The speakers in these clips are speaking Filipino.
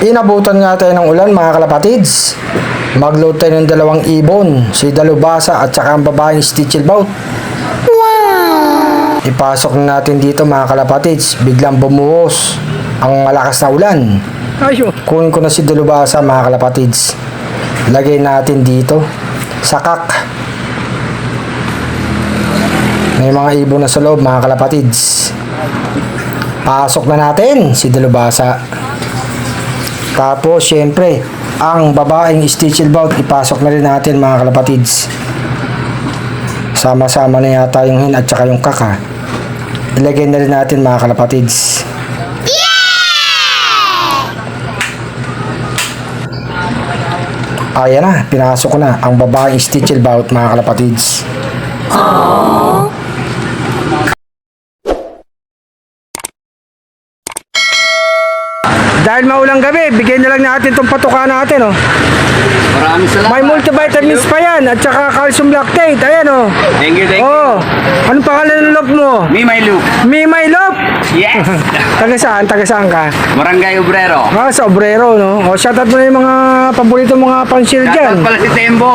Inabutan nga tayo ng ulan mga kalapatids. Magload tayo ng dalawang ibon, si Dalubhasa at saka ang babaeng Stichilbout. Wow! Ipasok na natin dito mga kalapatids. Biglang bumuhos ang malakas na ulan. Kunin ko na si Dalubhasa mga kalapatids. Lagay natin dito sa kak. May mga ibon na sa loob mga kalapatids. Pasok na natin si Dalubhasa. Tapos syempre ang babaeng Stichilbout ipasok na rin natin mga kalapatids. Sama-sama na yata yung hin at saka yung kaka. Ilagay na rin natin mga kalapatids. Ayan na, pinasok ko na ang babaeng Stichilbout mga kalapatids. Dahil maulang gabi, bigyan na lang natin itong patuka natin, oh. Maraming salamat. May multivitamins pa yan, at saka calcium lactate, ayan, oh. Thank you, thank you. Oh, anong pangalan ng loop mo? Me, my look. Mimay Loop! Yes! Taga saan? Taga saan ka? Barangay Obrero. Ah, sa Obrero, no? O, shoutout mo na yung mga paborito mga pansil dyan. Shoutout pala si Tembo.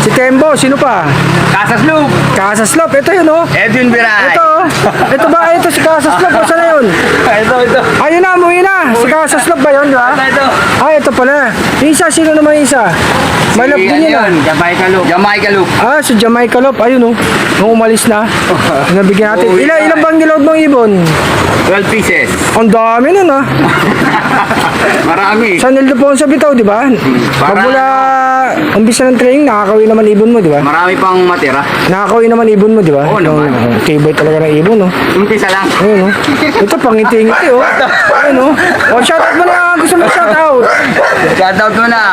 Si Tembo, sino pa? Casas Loop. Casas Loop, ito yun, oh. Edwin Biray. Ito, ito ba? Ito si Casas Loop, o saan na yun? Ito. Ayun na, umuwi na. Si Casas Loop ba yun, di ba? Ito. Ah, ito pala. Yung isa, sino naman yung isa? May love din yun, ah. Jamaica Loop. Jamaica Loop. Ah, si Jamaica Loop, ayun, oh. Nung umalis na. Nabigyan natin. Ilan bang niload mong ibon? 12 pieces. Ang dami nun, ah. Marami. Sa Nildefonso Bitaw, di ba? Magmula umpisa ng training, nakakawin naman ibon mo, di ba? Marami pang matira. Nakakawin naman ibon mo, di ba? Oo naman. Tibay talaga ng ibon, no? Umpisa lang. Ayun, no? Ito, pangiti-ngiti, oh. Ayun, no? O, shoutout mo na. Gusto mo shoutout. Shoutout mo na.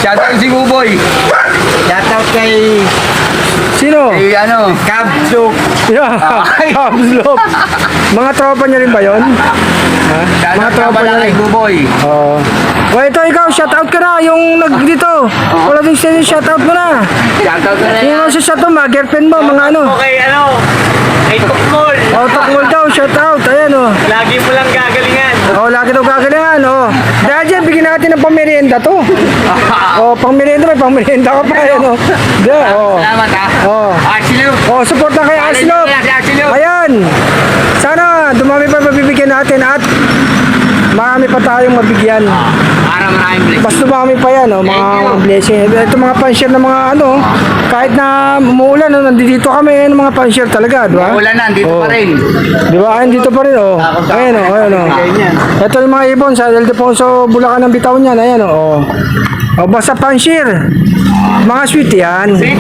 Shoutout si Buboy. Shoutout kay... Sino? Kay ano? Cab Loop. Yeah, Cubs Loop. Mga tropa niya rin ba yun? Ha? Mga Shoutout tropa pala niya kay rin. Buboy. Oo. O, ito, ikaw, shoutout ka na. Yung dito. Wala din sa'yo, shoutout mo na. Shoutout mo na yan. Yung sa shoutout, mga girlfriend mo, mga ano. Okay, kay Tukmol. O, takmol daw, shoutout. Ayan, o. Lagi mo lang gagalingan. O, laki daw gagalingan, o. Dahil dyan, bigyan natin ng pamerienda to. O, pangmerienda, may pangmerienda ka pa, ayan, o. Diyan, o. Salamat ha. Oo. Archie Loop. O, support na kay Aslop. Si Archie Loop. Ayan. Sana, dumami pa mabibigyan natin at marami pa tayong mabigyan. Para maraming blessing. Mas dumami pa yan, oh, mga Thank you. blessing. Ito mga pan-share na mga ano, kahit na umuulan, no, nandito kami, yan mga pan-share talaga, di ba? Ulan na, dito Oo. pa rin. Di ba? Ayun, dito pa rin, oh. Ayan, oh, ayan, oh. Ito yung mga ibon sa Ildefonso, Bulacan ng bitaw niyan, ayan, oh. Oh, basta pan-share. Mga sweet yan. See?